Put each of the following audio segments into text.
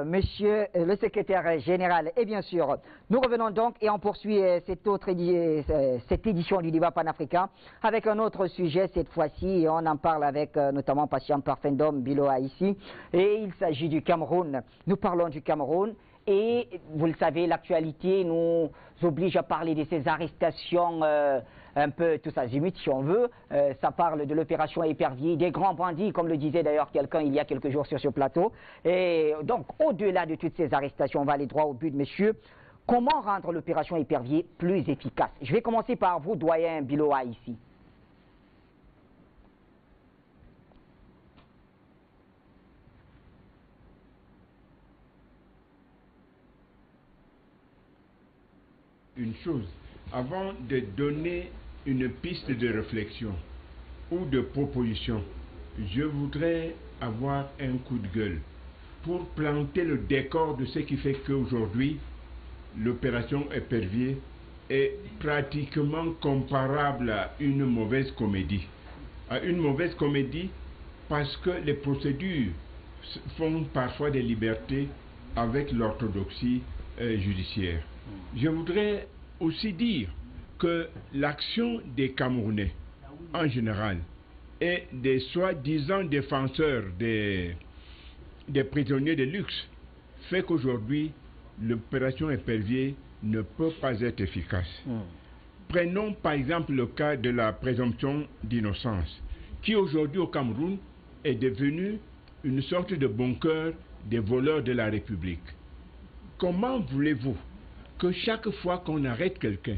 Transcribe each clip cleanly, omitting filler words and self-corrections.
Monsieur le secrétaire général, et bien sûr, nous revenons donc et on poursuit cette édition du débat panafricain avec un autre sujet cette fois-ci, et on en parle avec notamment Patient Parfendom Biloa ici, et il s'agit du Cameroun. Nous parlons du Cameroun. Et vous le savez, l'actualité nous oblige à parler de ces arrestations un peu tous azimuts, si on veut. Ça parle de l'opération Épervier, des grands bandits, comme le disait d'ailleurs quelqu'un il y a quelques jours sur ce plateau. Et donc, au-delà de toutes ces arrestations, on va aller droit au but, messieurs. Comment rendre l'opération Épervier plus efficace? Je vais commencer par vous, doyen Biloa, ici. Une chose, avant de donner une piste de réflexion ou de proposition, je voudrais avoir un coup de gueule pour planter le décor de ce qui fait qu'aujourd'hui, l'opération Épervier est pratiquement comparable à une mauvaise comédie. À une mauvaise comédie parce que les procédures font parfois des libertés avec l'orthodoxie judiciaire. Je voudrais aussi dire que l'action des Camerounais, en général, et des soi-disant défenseurs des prisonniers de luxe, fait qu'aujourd'hui, l'opération Épervier ne peut pas être efficace. Prenons par exemple le cas de la présomption d'innocence, qui aujourd'hui au Cameroun est devenue une sorte de bunker des voleurs de la République. Comment voulez-vous que chaque fois qu'on arrête quelqu'un,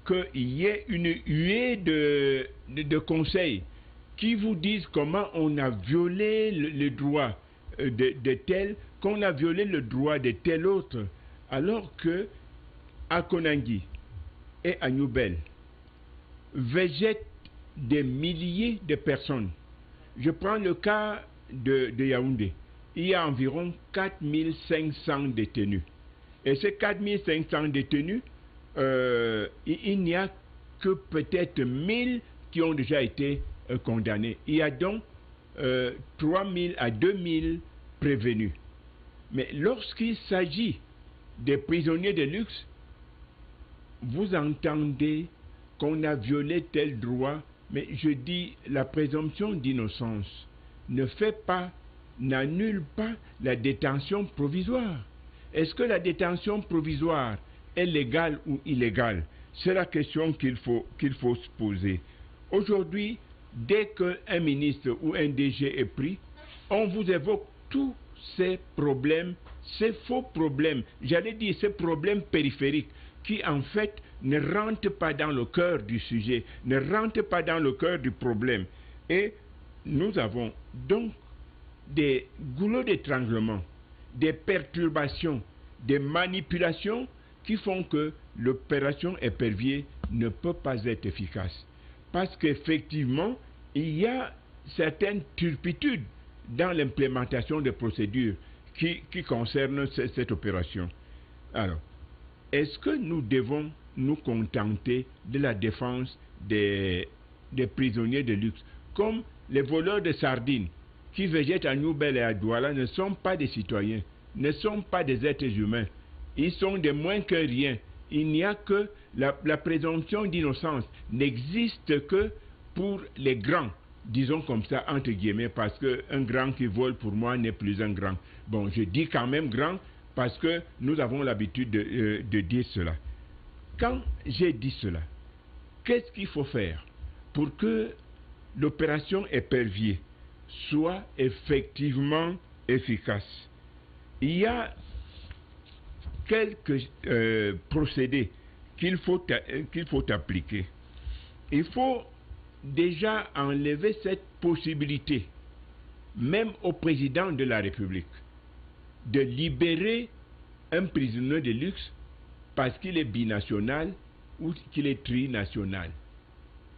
qu'il y ait une huée de conseils qui vous disent comment on a violé le droit de tel, qu'on a violé le droit de tel autre, alors que à Konangui et à Nouvelle végètent des milliers de personnes. Je prends le cas de Yaoundé. Il y a environ 4500 détenus. Et ces 4500 détenus, il n'y a que peut-être 1000 qui ont déjà été condamnés. Il y a donc 3000 à 2000 prévenus. Mais lorsqu'il s'agit des prisonniers de luxe, vous entendez qu'on a violé tel droit, mais je dis la présomption d'innocence ne fait pas, n'annule pas la détention provisoire. Est-ce que la détention provisoire est légale ou illégale? C'est la question qu'il faut se poser. Aujourd'hui, dès qu'un ministre ou un DG est pris, on vous évoque tous ces problèmes, ces faux problèmes, j'allais dire ces problèmes périphériques qui en fait ne rentrent pas dans le cœur du sujet, ne rentrent pas dans le cœur du problème. Et nous avons donc des goulots d'étranglement, des perturbations, des manipulations qui font que l'opération Épervier ne peut pas être efficace. Parce qu'effectivement, il y a certaines turpitudes dans l'implémentation des procédures qui concernent cette opération. Alors, est-ce que nous devons nous contenter de la défense des prisonniers de luxe, comme les voleurs de sardines qui végètent à Nouvelle et à Douala ne sont pas des citoyens, ne sont pas des êtres humains. Ils sont des moins que rien. Il n'y a que la présomption d'innocence n'existe que pour les grands, disons comme ça entre guillemets, parce qu'un grand qui vole pour moi n'est plus un grand. Bon, je dis quand même grand parce que nous avons l'habitude de dire cela. Quand j'ai dit cela, qu'est-ce qu'il faut faire pour que l'opération Épervier soit effectivement efficace? Il y a quelques procédés qu'il faut appliquer. Il faut déjà enlever cette possibilité, même au président de la République, de libérer un prisonnier de luxe parce qu'il est binational ou qu'il est trinational.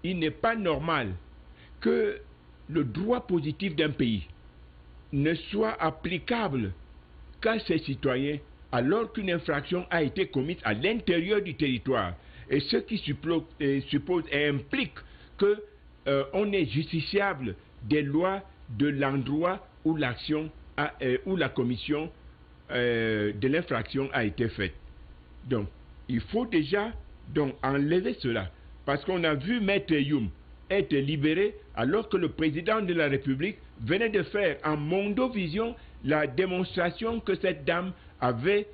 Il n'est pas normal que le droit positif d'un pays ne soit applicable qu'à ses citoyens alors qu'une infraction a été commise à l'intérieur du territoire. Et ce qui suppose et implique qu'on est justiciable des lois de l'endroit où l'action ou la commission de l'infraction a été faite. Donc, il faut déjà enlever cela. Parce qu'on a vu Maître Youm être libéré alors que le président de la République venait de faire en Mondovision la démonstration que cette dame avait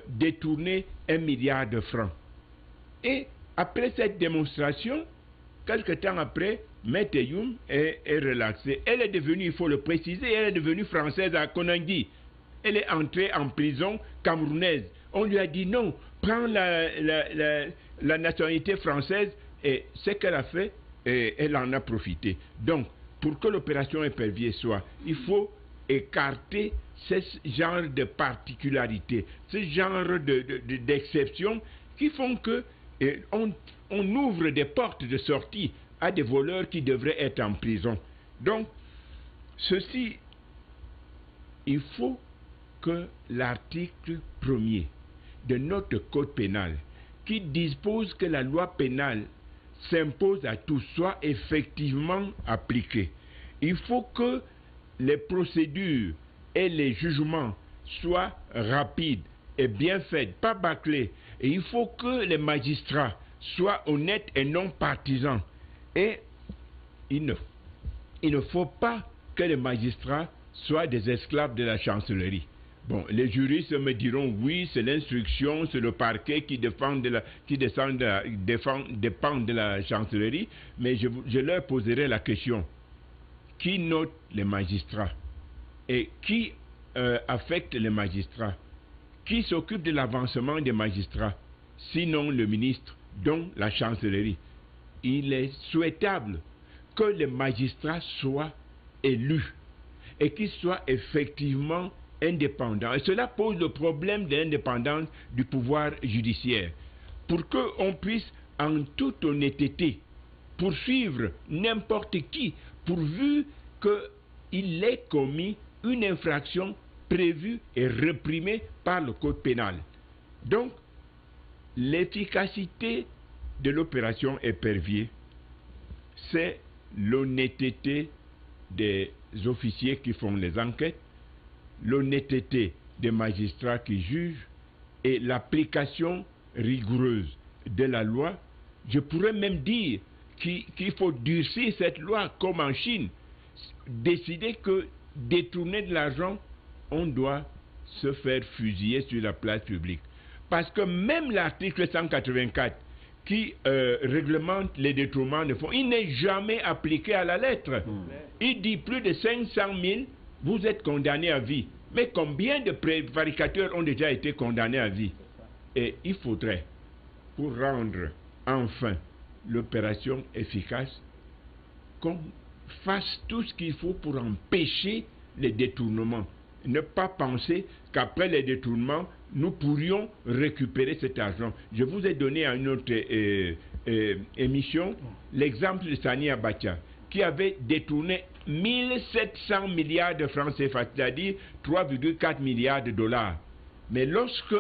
détourné 1 milliard de francs. Et après cette démonstration, quelque temps après, Maître Youm est relaxée. Elle est devenue, il faut le préciser, elle est devenue française à Konangui. Elle est entrée en prison camerounaise. On lui a dit non, prends la nationalité française. Et ce qu'elle a fait, elle en a profité. Donc, pour que l'opération Épervier soit, il faut écarter ce genre de particularités, ce genre d'exceptions qui font que on ouvre des portes de sortie à des voleurs qui devraient être en prison. Donc, ceci, il faut que l'article 1er de notre code pénal, qui dispose que la loi pénale s'impose à tous, soit effectivement appliquée. Il faut que les procédures et les jugements soient rapides et bien faits, pas bâclés. Et il faut que les magistrats soient honnêtes et non partisans. Et il ne faut pas que les magistrats soient des esclaves de la chancellerie. Bon, les juristes me diront oui, c'est l'instruction, c'est le parquet qui dépend de la chancellerie, mais je leur poserai la question. Qui note les magistrats? Et qui affecte les magistrats? Qui s'occupe de l'avancement des magistrats? Sinon le ministre, dont la chancellerie. Il est souhaitable que les magistrats soient élus et qu'ils soient effectivement indépendants. Et cela pose le problème de l'indépendance du pouvoir judiciaire. Pour qu'on puisse en toute honnêteté poursuivre n'importe qui, pourvu qu'il ait commis une infraction prévue et réprimée par le code pénal. Donc, l'efficacité de l'opération Épervier, c'est l'honnêteté des officiers qui font les enquêtes, l'honnêteté des magistrats qui jugent et l'application rigoureuse de la loi. Je pourrais même dire qu'il faut durcir cette loi comme en Chine, décider que détourner de l'argent, on doit se faire fusiller sur la place publique. Parce que même l'article 184 qui réglemente les détournements de fonds, il n'est jamais appliqué à la lettre. Il dit plus de 500 000, vous êtes condamné à vie. Mais combien de prévaricateurs ont déjà été condamnés à vie? Et il faudrait, pour rendre enfin l'opération efficace, qu'on fasse tout ce qu'il faut pour empêcher les détournements. Ne pas penser qu'après les détournements, nous pourrions récupérer cet argent. Je vous ai donné à une autre émission l'exemple de Sani Abacha, qui avait détourné 1700 milliards de francs CFA, c'est-à-dire 3,4 milliards de dollars. Mais lorsque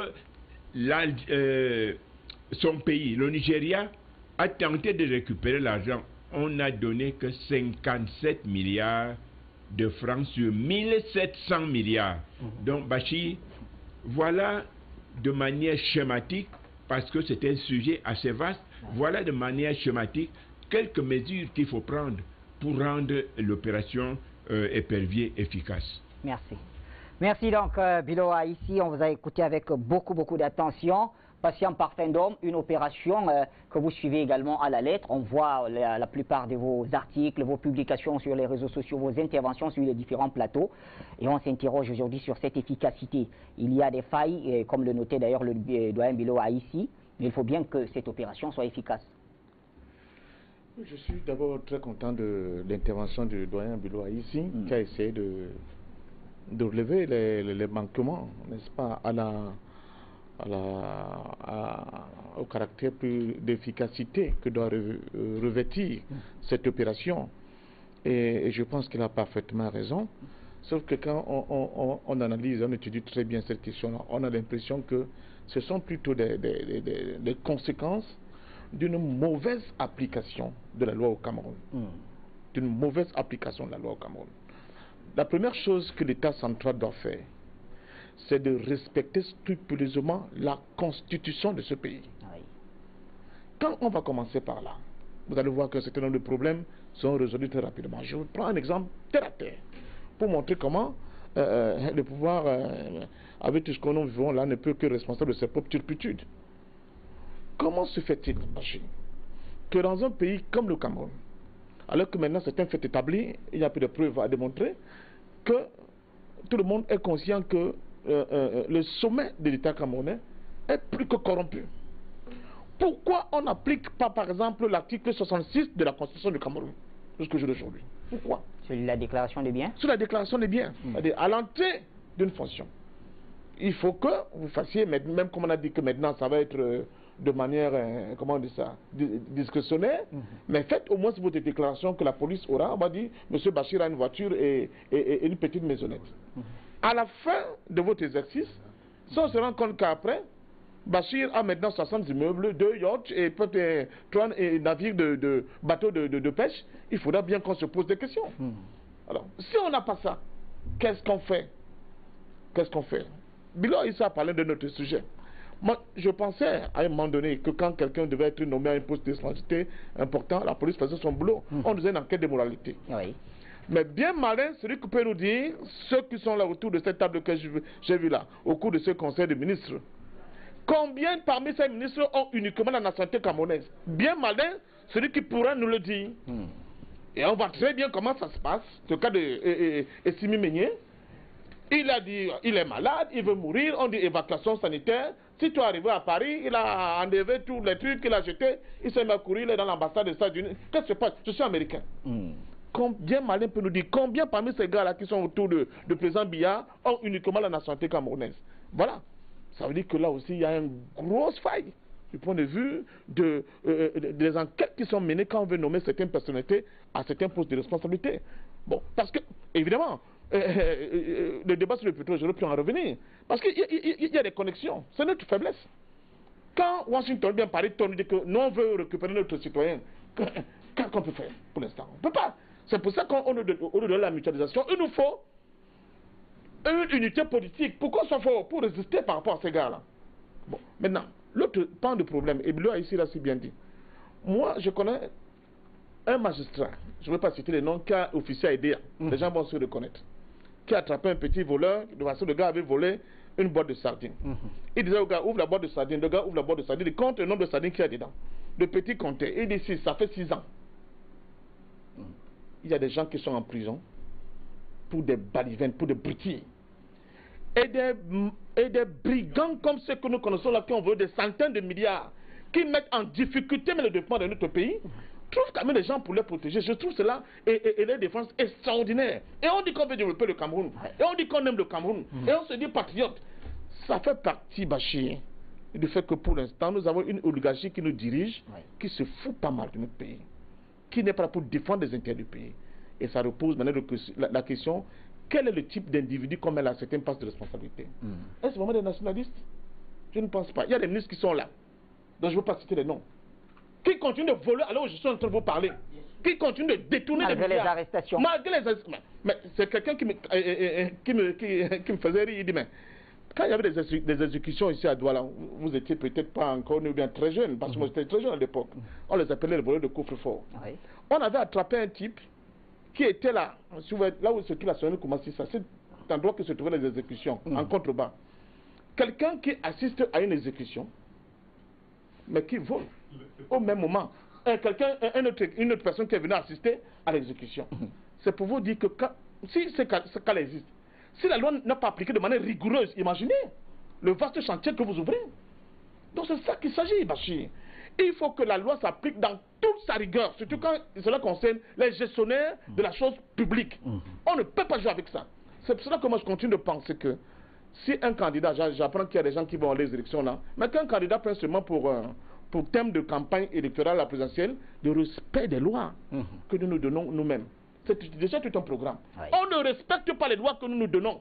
son pays, le Nigeria, a tenté de récupérer l'argent, on n'a donné que 57 milliards de francs sur 1700 milliards. Donc, Bachir, voilà de manière schématique, parce que c'est un sujet assez vaste, voilà de manière schématique quelques mesures qu'il faut prendre pour rendre l'opération Épervier efficace. Merci. Merci donc, Biloa. Ici, on vous a écouté avec beaucoup d'attention. Patient Parfum d'Homme, une opération que vous suivez également à la lettre. On voit la plupart de vos articles, vos publications sur les réseaux sociaux, vos interventions sur les différents plateaux. Et on s'interroge aujourd'hui sur cette efficacité. Il y a des failles, comme le notait d'ailleurs le doyen Biloa ici, mais il faut bien que cette opération soit efficace. Je suis d'abord très content de l'intervention du doyen Biloa ici, qui a essayé de relever les manquements, n'est-ce pas, au caractère plus d'efficacité que doit revêtir cette opération. Et je pense qu'il a parfaitement raison. Sauf que quand on analyse, on étudie très bien cette question-là, on a l'impression que ce sont plutôt des conséquences d'une mauvaise application de la loi au Cameroun. D'une mauvaise application de la loi au Cameroun. La première chose que l'État central doit faire, c'est de respecter scrupuleusement la constitution de ce pays. Oui. Quand on va commencer par là, vous allez voir qu'un certain nombre de problèmes sont résolus très rapidement. Je vous prends un exemple terre à terre pour montrer comment le pouvoir, avec tout ce que nous vivons là, ne peut que responsable de ses propres turpitudes. Comment se fait-il, Bachir, que dans un pays comme le Cameroun, alors que maintenant c'est un fait établi, il n'y a plus de preuves à démontrer, que tout le monde est conscient que le sommet de l'État camerounais est plus que corrompu. Pourquoi on n'applique pas, par exemple, l'article 66 de la Constitution du Cameroun jusqu'au jour d'aujourd'hui? Pourquoi? Sur la déclaration des biens? Sur la déclaration des biens, c'est-à-dire à l'entrée d'une fonction. Il faut que vous fassiez, même comme on a dit que maintenant ça va être de manière, comment on dit ça, discrétionnaire, mais faites au moins votre déclaration que la police aura. On va dire, M. Bachir a une voiture et une petite maisonnette. À la fin de votre exercice, si on se rend compte qu'après, Bachir a maintenant 60 immeubles, 2 yachts et peut-être 3 navires de bateaux de pêche, il faudra bien qu'on se pose des questions. Alors, si on n'a pas ça, qu'est-ce qu'on fait? Qu'est-ce qu'on fait? Bilo ici a parlé de notre sujet. Moi, je pensais à un moment donné que quand quelqu'un devait être nommé à un poste de responsabilité important, la police faisait son boulot. On faisait une enquête de moralité. Oui. Mais bien malin, celui qui peut nous dire, ceux qui sont là autour de cette table que j'ai vue là, au cours de ce conseil de ministres, combien parmi ces ministres ont uniquement la nationalité camerounaise? Bien malin, celui qui pourra nous le dire. Et on voit très bien comment ça se passe. Ce cas de Essimi Meigné, il a dit, il est malade, il veut mourir, on dit évacuation sanitaire. Si tu es arrivé à Paris, il a enlevé tous les trucs qu'il a jetés, il s'est mis à courir, il est dans l'ambassade des États-Unis. Qu'est-ce qui se passe? Je suis américain. Combien malin peut nous dire, combien parmi ces gars-là qui sont autour de président Biya ont uniquement la nationalité camerounaise? Voilà. Ça veut dire que là aussi, il y a une grosse faille du point de vue des enquêtes qui sont menées quand on veut nommer certaines personnalités à certains postes de responsabilité. Bon, parce que, évidemment, le débat sur le pétrole, j'aurais pu en revenir. Parce qu'il y a des connexions. C'est notre faiblesse. Quand Washington vient parler, on dit que nous, on veut récupérer notre citoyen. Qu'est-ce qu'on peut faire pour l'instant? On ne peut pas. C'est pour ça qu'au lieu de la mutualisation, il nous faut une unité politique. Pourquoi ça faut? Pour résister par rapport à ces gars-là. Bon, maintenant, l'autre pan de problème, et Bilo a ici là si bien dit. Moi, je connais un magistrat, je ne vais pas citer les noms, qui a officié à EDEA. Les gens vont se reconnaître. Qui a attrapé un petit voleur, de façon le gars avait volé une boîte de sardines. Il disait au gars, ouvre la boîte de sardines. Le gars ouvre la boîte de sardines, il compte le nombre de sardines qu'il y a dedans. Le petit comptait. Il dit, si, ça fait 6 ans. Il y a des gens qui sont en prison pour des balivernes, pour des broutilles. Et des brigands comme ceux que nous connaissons là, qui ont volé des centaines de milliards, qui mettent en difficulté le développement de notre pays, trouvent quand même des gens pour les protéger. Je trouve cela et les défenses extraordinaires. Et on dit qu'on veut développer le Cameroun. Et on dit qu'on aime le Cameroun. Et on se dit patriote. Ça fait partie, Bachir, du fait que pour l'instant, nous avons une oligarchie qui nous dirige, qui se fout pas mal de notre pays, qui n'est pas là pour défendre les intérêts du pays. Et ça repose maintenant la question, quel est le type d'individu qu'on met à certains postes de responsabilité? Est-ce vraiment des nationalistes? Je ne pense pas. Il y a des ministres qui sont là, dont je ne veux pas citer les noms, qui continuent de voler alors je suis en train de vous parler, qui continuent de détourner malgré des milliards. Les arrestations. Malgré les arrestations. Mais c'est quelqu'un qui me faisait rire, il dit, mais quand il y avait des exécutions ici à Douala, vous étiez peut-être pas encore ou bien très jeune, parce que moi j'étais très jeune à l'époque, on les appelait les voleurs de coffre-fort. On avait attrapé un type qui était là, là où se trouve la Sonia Koumassi, c'est cet endroit que se trouvaient les exécutions, en contrebas. Quelqu'un qui assiste à une exécution, mais qui vole au même moment. Une autre personne qui est venue assister à l'exécution. C'est pour vous dire que si ce cas existe, si la loi n'a pas appliqué de manière rigoureuse, imaginez le vaste chantier que vous ouvrez. Donc c'est ça qu'il s'agit, Bachir. Il faut que la loi s'applique dans toute sa rigueur, surtout quand cela concerne les gestionnaires de la chose publique. On ne peut pas jouer avec ça. C'est pour cela que moi je continue de penser que si un candidat, j'apprends qu'il y a des gens qui vont à les élections là, mais qu'un candidat prend seulement pour thème de campagne électorale à la présidentielle, de respect des lois que nous nous donnons nous-mêmes. C'est déjà tout un programme. On ne respecte pas les lois que nous nous donnons.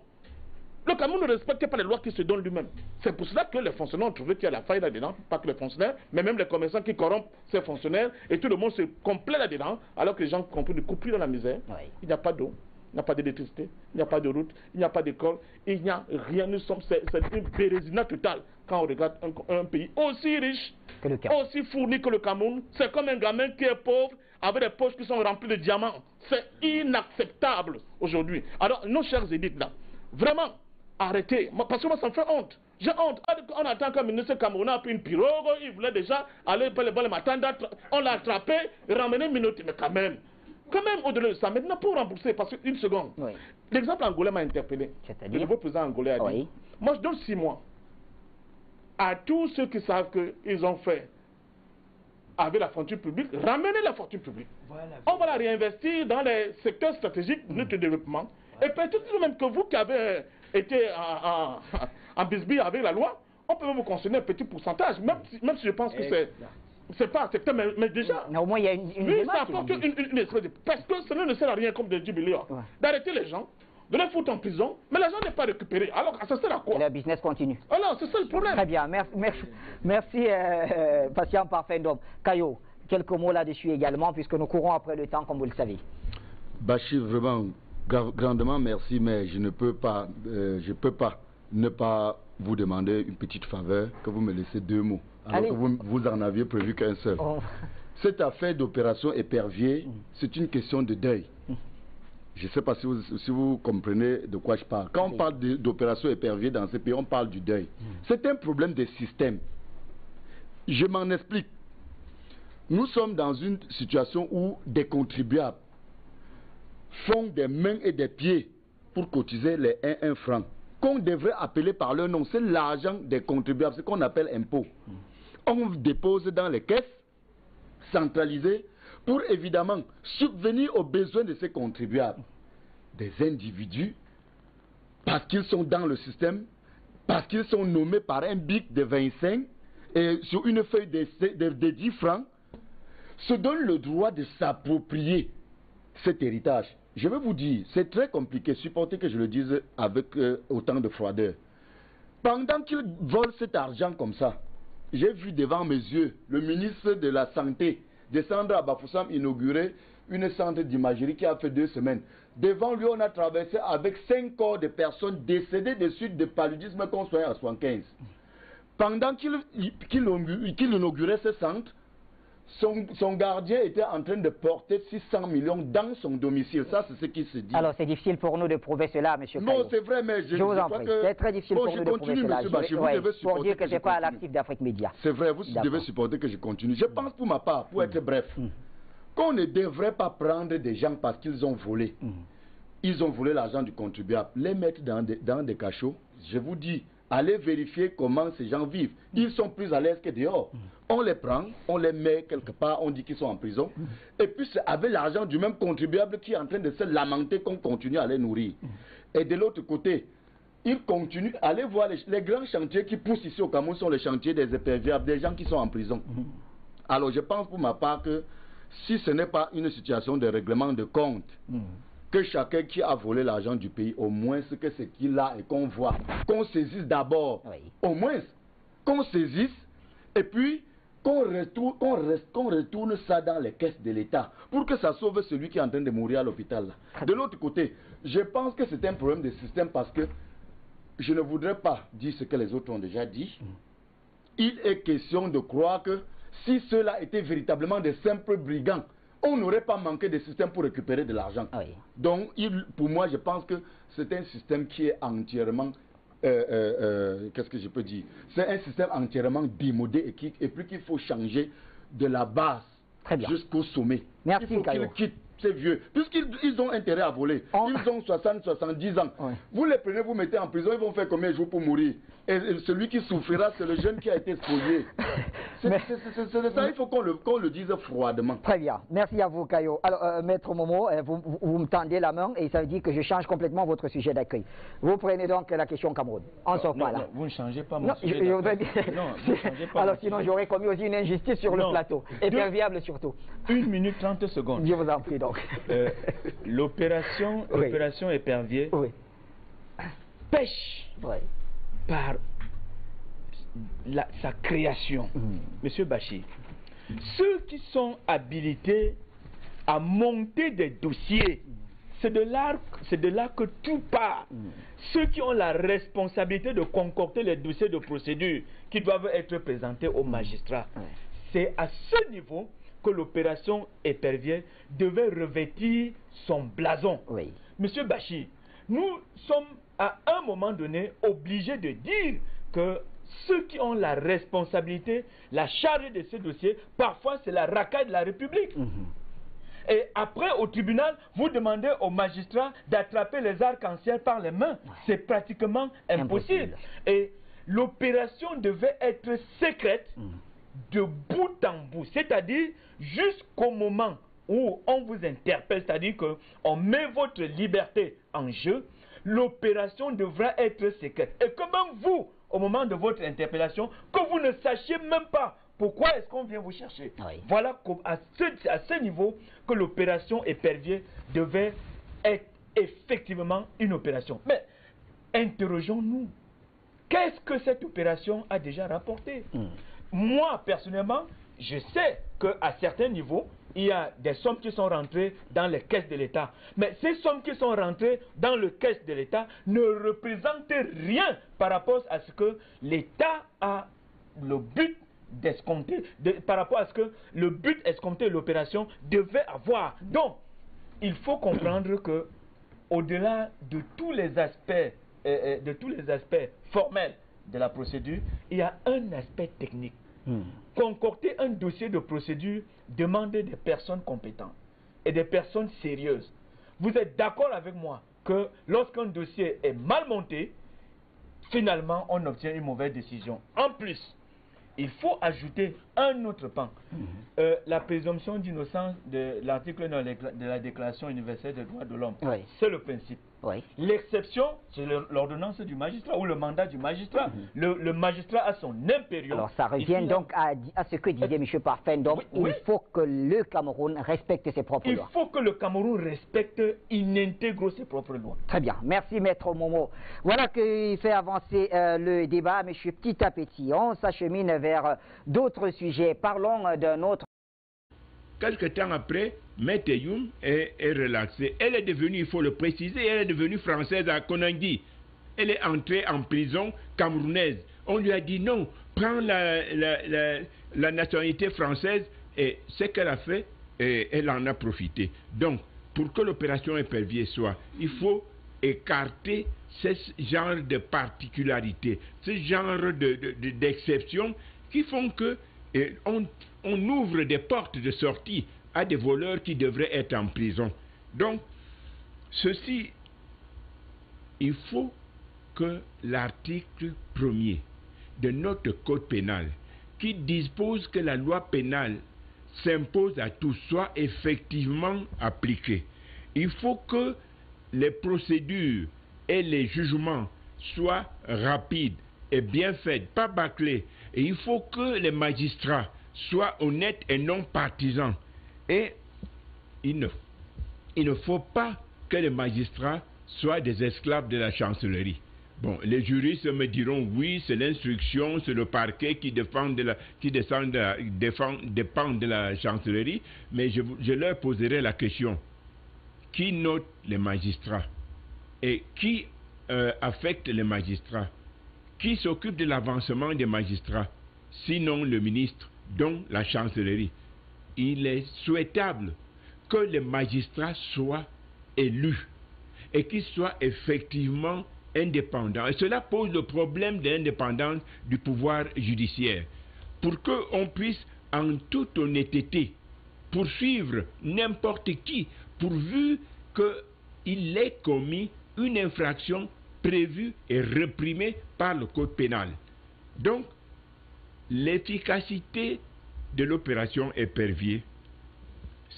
Le Cameroun ne respecte pas les lois qui se donnent lui-même. C'est pour cela que les fonctionnaires ont trouvé qu'il y a la faille là-dedans, pas que les fonctionnaires, mais même les commerçants qui corrompent ces fonctionnaires, et tout le monde se complaît là-dedans, alors que les gens compris de couper dans la misère. Il n'y a pas d'eau, il n'y a pas d'électricité, il n'y a pas de route, il n'y a pas d'école, il n'y a rien. C'est une bérésina totale quand on regarde un pays aussi riche, aussi fourni que le Cameroun. C'est comme un gamin qui est pauvre avec des poches qui sont remplies de diamants. C'est inacceptable aujourd'hui. Alors, nos chers élites là, vraiment, arrêtez. Parce que moi, ça me fait honte. J'ai honte. On attend qu'un ministre camerounais a pris une pirogue, il voulait déjà aller pour le matin, on l'a attrapé, ramené une minute. Mais quand même, au-delà de ça, maintenant pour rembourser, parce qu'une seconde, l'exemple angolais m'a interpellé. Le nouveau président angolais a dit, moi je donne 6 mois à tous ceux qui savent qu'ils ont fait avec la fortune publique, ramener la fortune publique. Voilà, on va la réinvestir dans les secteurs stratégiques de notre développement. Et peut-être même que vous qui avez été en bisbille avec la loi, on peut vous concerner un petit pourcentage, même si je pense que c'est pas accepté, mais déjà. Mais au moins, il y a une oui, ça apporte une espèce de. Parce que cela ne sert à rien, comme de 10 millions, d'arrêter les gens, de les foutre en prison, mais l'argent n'est pas récupéré. Alors, ça sert à quoi? Le business continue. Alors, c'est ça le problème. Très bien, merci patient parfait d'homme. Kayo, quelques mots là-dessus également, puisque nous courons après le temps, comme vous le savez. Bachir, vraiment, grandement merci, mais je ne peux pas, ne pas vous demander une petite faveur, que vous me laissez 2 mots, alors que vous en aviez prévu qu'un seul. Cette affaire d'opération épervier, c'est une question de deuil. Je ne sais pas si vous comprenez de quoi je parle. Quand on parle d'opération épervier dans ces pays, on parle du deuil. C'est un problème de système. Je m'en explique. Nous sommes dans une situation où des contribuables font des mains et des pieds pour cotiser les 1 franc, qu'on devrait appeler par leur nom. C'est l'argent des contribuables, ce qu'on appelle impôt. On dépose dans les caisses centralisées pour évidemment subvenir aux besoins de ces contribuables. Des individus, parce qu'ils sont dans le système, parce qu'ils sont nommés par un bic de 25 et sur une feuille de 10 francs, se donnent le droit de s'approprier cet héritage. Je vais vous dire, c'est très compliqué, supporter que je le dise avec autant de froideur. Pendant qu'ils volent cet argent comme ça, j'ai vu devant mes yeux le ministre de la Santé descendre à Bafoussam inaugurer une centre d'imagerie qui a fait 2 semaines. Devant lui, on a traversé avec 5 corps de personnes décédées de suite de paludisme qu'on soigne à 75. Pendant qu'il inaugurait ce centre, son gardien était en train de porter 600 millions dans son domicile. Ça, c'est ce qui se dit. Alors, c'est difficile pour nous de prouver cela, M. Kayo. Non, c'est vrai, mais je vous en prie. C'est très difficile pour nous de prouver cela. Pour dire que ce n'est pas à l'actif d'Afrique Média. C'est vrai, vous devez supporter que je continue. Je pense pour ma part, pour être bref, qu'on ne devrait pas prendre des gens parce qu'ils ont volé. Ils ont volé l'argent du contribuable. Les mettre dans des cachots. Je vous dis, allez vérifier comment ces gens vivent. Ils sont plus à l'aise que dehors. On les prend, on les met quelque part, on dit qu'ils sont en prison. Et puis c'est avec l'argent du même contribuable qui est en train de se lamenter qu'on continue à les nourrir. Et de l'autre côté, ils continuent, allez voir les grands chantiers qui poussent ici au Cameroun sont les chantiers des éperviables, des gens qui sont en prison. Alors je pense pour ma part que si ce n'est pas une situation de règlement de compte, que chacun qui a volé l'argent du pays, au moins ce que c'est qu'il a et qu'on voit, qu'on saisisse d'abord, au moins qu'on saisisse, et puis qu'on retourne ça dans les caisses de l'État, pour que ça sauve celui qui est en train de mourir à l'hôpital. De l'autre côté, je pense que c'est un problème de système parce que je ne voudrais pas dire ce que les autres ont déjà dit. Il est question de croire que si ceux-là étaient véritablement des simples brigands, on n'aurait pas manqué de système pour récupérer de l'argent. Donc, pour moi, je pense que c'est un système qui est entièrement, qu'est-ce que je peux dire? C'est un système entièrement démodé et puis qu'il faut changer de la base jusqu'au sommet. Merci, il faut qu'ils quittent ces vieux, puisqu'ils ont intérêt à voler. Ils ont 60, 70 ans. Vous les prenez, vous mettez en prison, ils vont faire combien de jours pour mourir? Et celui qui souffrira, c'est le jeune qui a été spolié. C'est ça, il faut qu'on le dise froidement. Très bien. Merci à vous, Kayo. Alors, Maître Momo, vous me tendez la main et ça veut dire que je change complètement votre sujet d'accueil. Vous prenez donc la question Cameroun. On sort pas là. Non, vous ne changez pas mon sujet d'accueil. Non, vous ne changez pas. Alors sinon, j'aurais commis aussi une injustice sur le plateau. Éperviable surtout. 1 minute 30 secondes. Je vous en prie donc. L'opération épervier pêche par sa création. Monsieur Bachir, ceux qui sont habilités à monter des dossiers c'est de là que tout part. Ceux qui ont la responsabilité de concocter les dossiers de procédure qui doivent être présentés aux magistrats, c'est à ce niveau que l'opération Épervier devait revêtir son blason. Oui. Monsieur Bachir, nous sommes à un moment donné obligés de dire que ceux qui ont la responsabilité, la charge de ces dossiers, parfois c'est la racaille de la République. Et après, au tribunal, vous demandez aux magistrats d'attraper les arcs-en-ciel par les mains. C'est pratiquement impossible. Et l'opération devait être secrète de bout en bout. C'est-à-dire jusqu'au moment où on vous interpelle, c'est-à-dire qu'on met votre liberté en jeu, l'opération devra être secrète. Et que même vous, au moment de votre interpellation, que vous ne sachiez même pas pourquoi est-ce qu'on vient vous chercher. Voilà à ce niveau que l'opération Épervier devait être effectivement une opération. Mais interrogeons-nous, qu'est-ce que cette opération a déjà rapporté? Moi, personnellement, je sais qu'à certains niveaux, il y a des sommes qui sont rentrées dans les caisses de l'État. Mais ces sommes qui sont rentrées dans les caisses de l'État ne représentent rien par rapport à ce que l'État a le but d'escompter, par rapport à ce que le but escompté de l'opération devait avoir. Donc, il faut comprendre que, au-delà de tous les aspects, formels de la procédure, il y a un aspect technique. Concocter un dossier de procédure demande des personnes compétentes et des personnes sérieuses. Vous êtes d'accord avec moi que lorsqu'un dossier est mal monté, finalement on obtient une mauvaise décision. En plus, il faut ajouter un autre pan. La présomption d'innocence de l'article 9 de la Déclaration universelle des droits de l'homme. C'est le principe. L'exception, c'est l'ordonnance du magistrat ou le mandat du magistrat. Le magistrat a son impérieux. Alors ça revient donc à ce que disait M. Parfait. Donc il faut que le Cameroun respecte ses propres lois. Il faut que le Cameroun respecte in integro ses propres lois. Très bien. Merci Maître Momo. Voilà qui fait avancer le débat, mais petit à petit, on s'achemine vers d'autres sujets. Parlons d'un autre. Quelque temps après, Maître Youm est relaxée. Elle est devenue, il faut le préciser, elle est devenue française à Konangui. Elle est entrée en prison camerounaise. On lui a dit non, prends la nationalité française. Et ce qu'elle a fait, elle en a profité. Donc, pour que l'opération Épervier soit, il faut écarter ce genre de particularités, ce genre d'exceptions qui font que on ouvre des portes de sortie à des voleurs qui devraient être en prison. Donc, ceci, il faut que l'article 1er de notre code pénal, qui dispose que la loi pénale s'impose à tous, soit effectivement appliqué. Il faut que les procédures et les jugements soient rapides et bien faits, pas bâclés. Et il faut que les magistrats soient honnêtes et non partisans. Et il ne faut pas que les magistrats soient des esclaves de la chancellerie. Bon, les juristes me diront oui, c'est l'instruction, c'est le parquet qui dépend de la chancellerie, mais je leur poserai la question. Qui note les magistrats? Et qui affecte les magistrats? Qui s'occupe de l'avancement des magistrats? Sinon le ministre, dont la chancellerie. Il est souhaitable que les magistrats soient élus et qu'ils soient effectivement indépendants. Et cela pose le problème de l'indépendance du pouvoir judiciaire. Pour qu'on puisse en toute honnêteté poursuivre n'importe qui, pourvu qu'il ait commis une infraction prévue et réprimée par le code pénal. Donc, l'efficacité de l'opération Épervier,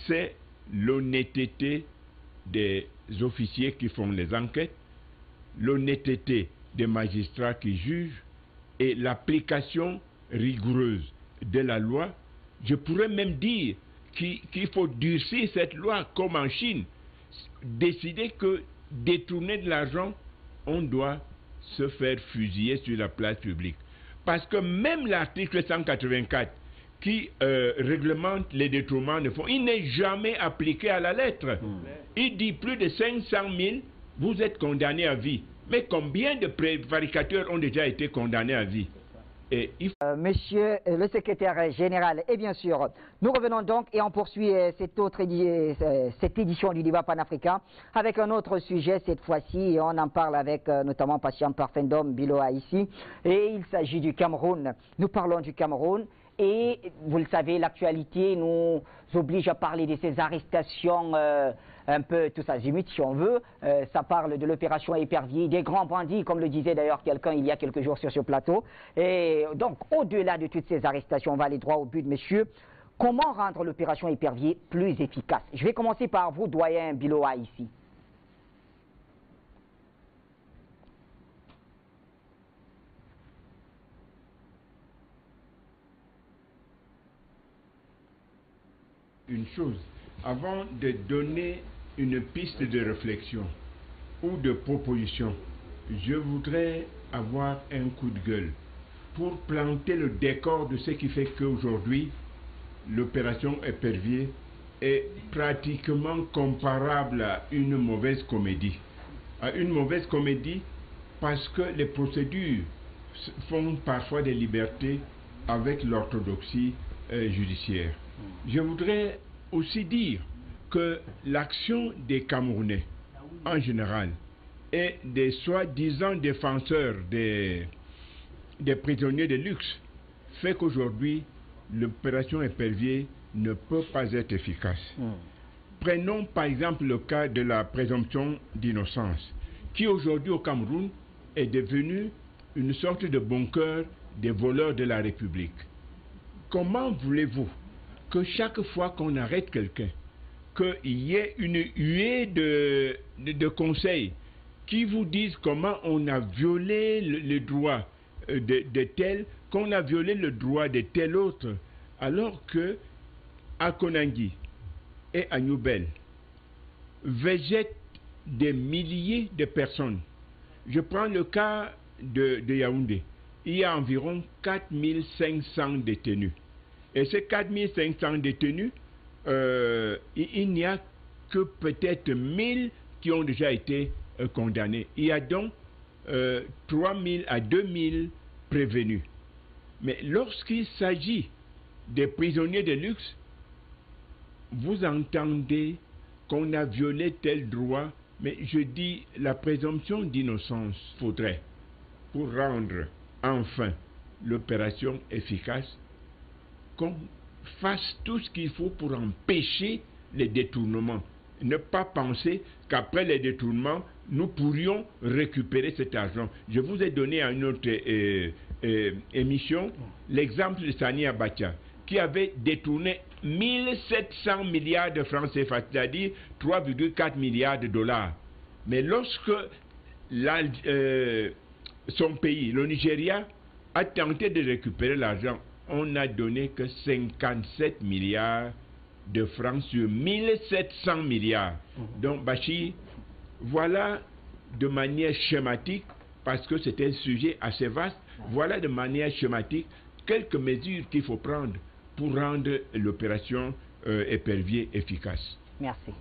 c'est l'honnêteté des officiers qui font les enquêtes, l'honnêteté des magistrats qui jugent et l'application rigoureuse de la loi. Je pourrais même dire qu'il faut durcir cette loi comme en Chine, décider que détourner de l'argent, on doit se faire fusiller sur la place publique. Parce que même l'article 184, qui réglemente les détournements de fonds, il n'est jamais appliqué à la lettre. Il dit plus de 500 000, vous êtes condamné à vie. Mais combien de prévaricateurs ont déjà été condamnés à vie? Et Monsieur le secrétaire général, et bien sûr, nous revenons donc et on poursuit cette édition du débat panafricain avec un autre sujet cette fois-ci, et on en parle avec notamment Patience Parfendom Biloa ici, et il s'agit du Cameroun. Nous parlons du Cameroun. Et vous le savez, l'actualité nous oblige à parler de ces arrestations un peu tous azimuts, si on veut. Ça parle de l'opération Épervier, des grands bandits, comme le disait d'ailleurs quelqu'un il y a quelques jours sur ce plateau. Et donc, au-delà de toutes ces arrestations, on va aller droit au but, messieurs. Comment rendre l'opération Épervier plus efficace? Je vais commencer par vous, doyen Biloa, ici. Une chose, avant de donner une piste de réflexion ou de proposition, je voudrais avoir un coup de gueule pour planter le décor de ce qui fait qu'aujourd'hui, l'opération Épervier est pratiquement comparable à une mauvaise comédie. À une mauvaise comédie parce que les procédures font parfois des libertés avec l'orthodoxie judiciaire. Je voudrais aussi dire que l'action des Camerounais, en général, et des soi-disant défenseurs des prisonniers de luxe, fait qu'aujourd'hui, l'opération Épervier ne peut pas être efficace. Prenons par exemple le cas de la présomption d'innocence, qui aujourd'hui au Cameroun est devenue une sorte de bunker des voleurs de la République. Comment voulez-vous que chaque fois qu'on arrête quelqu'un, qu'il y ait une huée de conseils qui vous disent comment on a violé le droit de tel, qu'on a violé le droit de tel autre, alors que à Konangui et à Nouvelle végètent des milliers de personnes. Je prends le cas de Yaoundé. Il y a environ 4500 détenus. Et ces 4500 détenus, il n'y a que peut-être 1000 qui ont déjà été condamnés. Il y a donc 3000 à 2000 prévenus. Mais lorsqu'il s'agit des prisonniers de luxe, vous entendez qu'on a violé tel droit, mais je dis la présomption d'innocence faudrait, pour rendre enfin l'opération efficace, qu'on fasse tout ce qu'il faut pour empêcher les détournements. Ne pas penser qu'après les détournements, nous pourrions récupérer cet argent. Je vous ai donné à une autre émission l'exemple de Sani Abacha, qui avait détourné 1700 milliards de francs CFA, c'est-à-dire 3,4 milliards de dollars. Mais lorsque son pays, le Nigeria, a tenté de récupérer l'argent, on n'a donné que 57 milliards de francs sur 1700 milliards. Donc, Bachir, voilà de manière schématique, parce que c'est un sujet assez vaste, voilà de manière schématique quelques mesures qu'il faut prendre pour rendre l'opération Épervier efficace. Merci.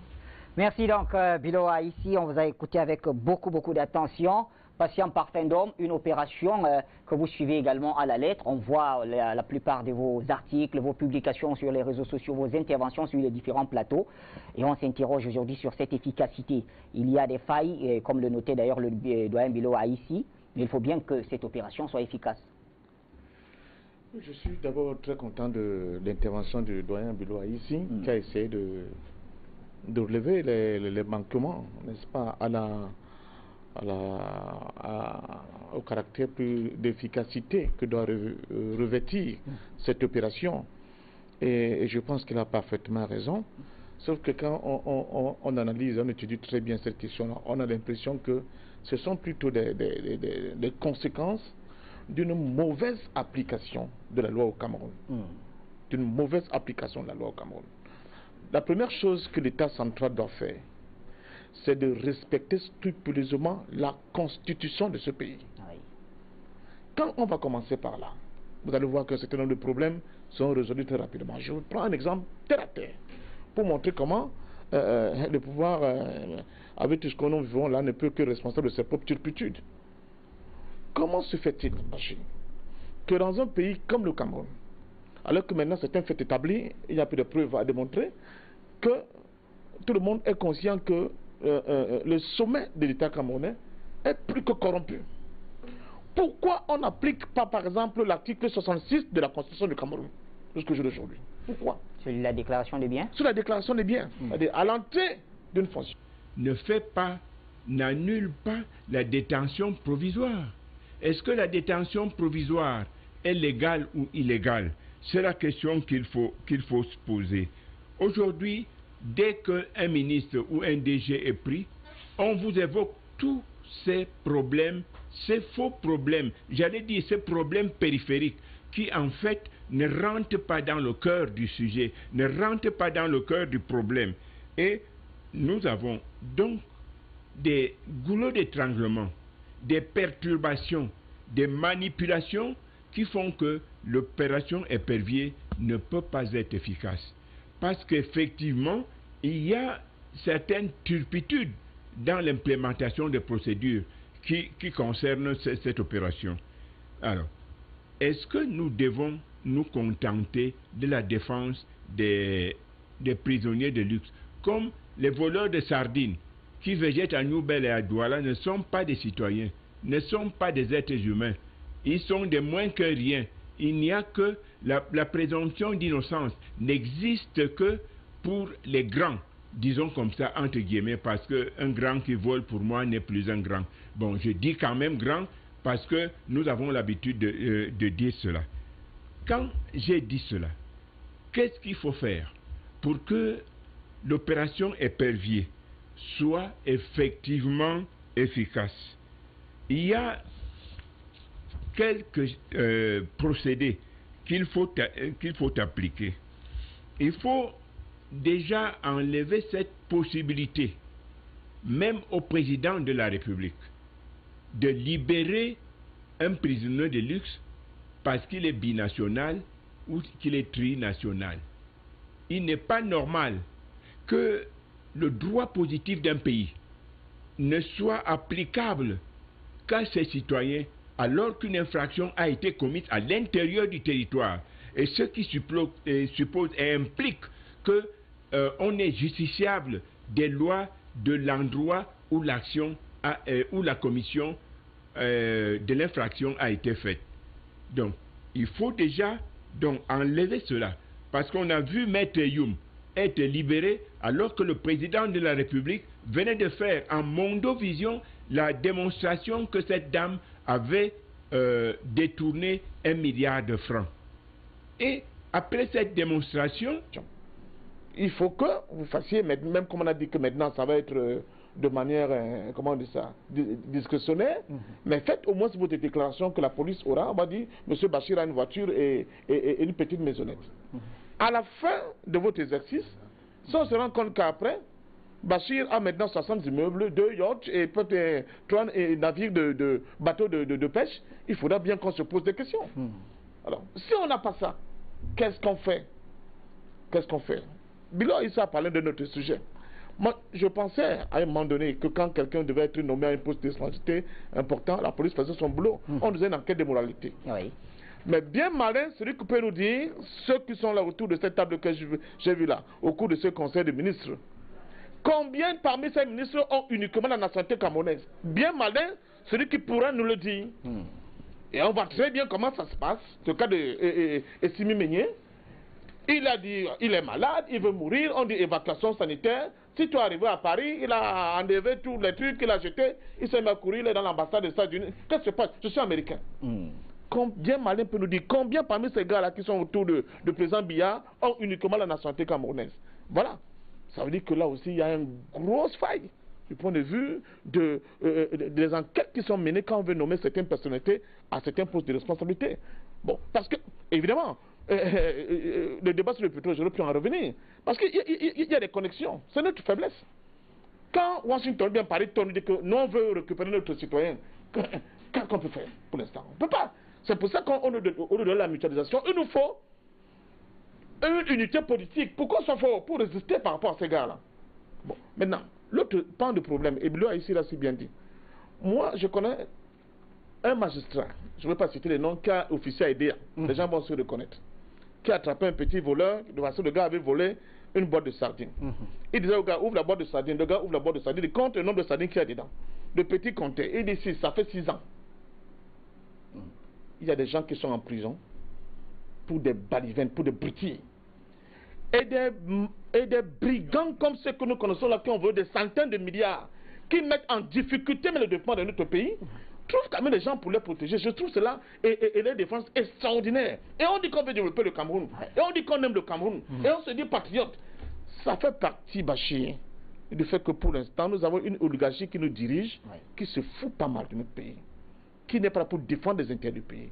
Merci donc, Biloa. Ici, on vous a écouté avec beaucoup d'attention. Patient Parfendom, une opération que vous suivez également à la lettre. On voit la plupart de vos articles, vos publications sur les réseaux sociaux, vos interventions sur les différents plateaux. Et on s'interroge aujourd'hui sur cette efficacité. Il y a des failles, comme le notait d'ailleurs le doyen Biloa ici, mais il faut bien que cette opération soit efficace. Je suis d'abord très content de l'intervention du doyen Biloa ici, qui a essayé de relever les manquements, n'est-ce pas, au caractère plus d'efficacité que doit revêtir cette opération. Et je pense qu'il a parfaitement raison. Sauf que quand on analyse, on étudie très bien cette question-là, on a l'impression que ce sont plutôt des conséquences d'une mauvaise application de la loi au Cameroun. D'une mauvaise application de la loi au Cameroun. La première chose que l'État central doit faire, c'est de respecter scrupuleusement la constitution de ce pays. Oui. Quand on va commencer par là, vous allez voir qu'un certain nombre de problèmes sont résolus très rapidement. Je vous prends un exemple terre à terre pour montrer comment le pouvoir, avec tout ce que nous vivons là, ne peut que responsable de ses propres turpitudes. Comment se fait-il, Bachir, que dans un pays comme le Cameroun, alors que maintenant c'est un fait établi, il y a plus de preuves à démontrer, que tout le monde est conscient que le sommet de l'État camerounais est plus que corrompu. Pourquoi on n'applique pas, par exemple, l'article 66 de la Constitution du Cameroun jusqu'au jour d'aujourd'hui? Pourquoi? Sur la déclaration des biens? Sur la déclaration des biens, c'est-à-dire à l'entrée d'une fonction. Ne fait pas, n'annule pas la détention provisoire. Est-ce que la détention provisoire est légale ou illégale? C'est la question qu'il faut se poser. Aujourd'hui, dès qu'un ministre ou un DG est pris, on vous évoque tous ces problèmes, ces faux problèmes, j'allais dire ces problèmes périphériques qui en fait ne rentrent pas dans le cœur du sujet, ne rentrent pas dans le cœur du problème. Et nous avons donc des goulots d'étranglement, des perturbations, des manipulations qui font que l'opération épervier ne peut pas être efficace. Parce qu'effectivement, il y a certaines turpitudes dans l'implémentation des procédures qui concernent cette opération. Alors, est-ce que nous devons nous contenter de la défense des prisonniers de luxe, comme les voleurs de sardines qui végètent à Noubel et à Douala ne sont pas des citoyens, ne sont pas des êtres humains, ils sont des moins que rien. Il n'y a que la présomption d'innocence n'existe que pour les grands, disons comme ça entre guillemets, parce qu'un grand qui vole pour moi n'est plus un grand. Bon, je dis quand même grand parce que nous avons l'habitude de dire cela. Quand j'ai dit cela, qu'est-ce qu'il faut faire pour que l'opération épervier soit effectivement efficace? Il y a quelques procédés qu'il faut appliquer. Il faut déjà enlever cette possibilité, même au président de la République, de libérer un prisonnier de luxe parce qu'il est binational ou qu'il est trinational. Il n'est pas normal que le droit positif d'un pays ne soit applicable qu'à ses citoyens alors qu'une infraction a été commise à l'intérieur du territoire. Et ce qui suppose et implique qu'on est justiciable des lois de l'endroit où l'action où la commission de l'infraction a été faite. Donc, il faut déjà enlever cela. Parce qu'on a vu Maître Youm être libéré alors que le président de la République venait de faire en mondovision la démonstration que cette dame avait détourné 1 milliard de francs. Et après cette démonstration, il faut que vous fassiez, même comme on a dit que maintenant ça va être de manière, comment on dit ça, discrétionnaire, mais faites au moins votre déclaration que la police aura, on va dire, M. Bachir a une voiture et une petite maisonnette. À la fin de votre exercice, si on se rend compte qu'après, Bachir a maintenant 60 immeubles, 2 yachts et peut-être 3 navires de bateaux de pêche, il faudra bien qu'on se pose des questions. Alors, si on n'a pas ça, qu'est-ce qu'on fait? Qu'est-ce qu'on fait? Bilo, il s'est parlé de notre sujet. Moi, je pensais à un moment donné que quand quelqu'un devait être nommé à un poste de responsabilité important, la police faisait son boulot. On faisait une enquête de moralité. Oui. Mais bien malin, celui qui peut nous dire, ceux qui sont là autour de cette table que j'ai vue là, au cours de ce conseil de ministres, combien parmi ces ministres ont uniquement la nationalité camerounaise? Bien malin, celui qui pourra nous le dire. Et on voit très bien comment ça se passe. Le cas de Essimi Meunier, il a dit, il est malade, il veut mourir, on dit évacuation sanitaire. Si tu es arrivé à Paris, il a enlevé tous les trucs, il a jeté, il s'est mis à courir, il est dans l'ambassade des États-Unis. Qu'est-ce qui se passe? Je suis américain. Combien malin peut nous dire, combien parmi ces gars-là qui sont autour de président Biya ont uniquement la nationalité camerounaise? Voilà. Ça veut dire que là aussi, il y a une grosse faille du point de vue des enquêtes qui sont menées quand on veut nommer certaines personnalités à certains postes de responsabilité. Bon, parce que, évidemment, le débat sur le pétrole, j'aurais pu en revenir. Parce qu'il y a des connexions. C'est notre faiblesse. Quand Washington vient parler, on nous dit que nous, on veut récupérer notre citoyen. Qu'est-ce qu'on peut faire pour l'instant? On ne peut pas. C'est pour ça qu'au lieu de la mutualisation, il nous faut une unité politique. Pourquoi ça faut? Pour résister par rapport à ces gars-là. Bon, maintenant, l'autre pan de problème, et Bilo a ici là si bien dit. Moi, je connais un magistrat, je ne vais pas citer les noms, qui a officié à EDEA, les gens vont se reconnaître, qui a attrapé un petit voleur, de façon le gars avait volé une boîte de sardines. Il disait au gars, ouvre la boîte de sardines, le gars ouvre la boîte de sardines, il compte le nombre de sardines qu'il y a dedans. Le petit comptait, il dit, ça fait 6 ans. Il y a des gens qui sont en prison pour des balivernes, pour des broutilles. Et des brigands comme ceux que nous connaissons là, qui ont volé des centaines de milliards, qui mettent en difficulté même le développement de notre pays, trouvent quand même des gens pour les protéger. Je trouve cela et les défenses extraordinaires. Et on dit qu'on veut développer le Cameroun. Et on dit qu'on aime le Cameroun. Et on se dit patriote. Ça fait partie, Bachir, du fait que pour l'instant, nous avons une oligarchie qui nous dirige, qui se fout pas mal de notre pays, qui n'est pas là pour défendre les intérêts du pays.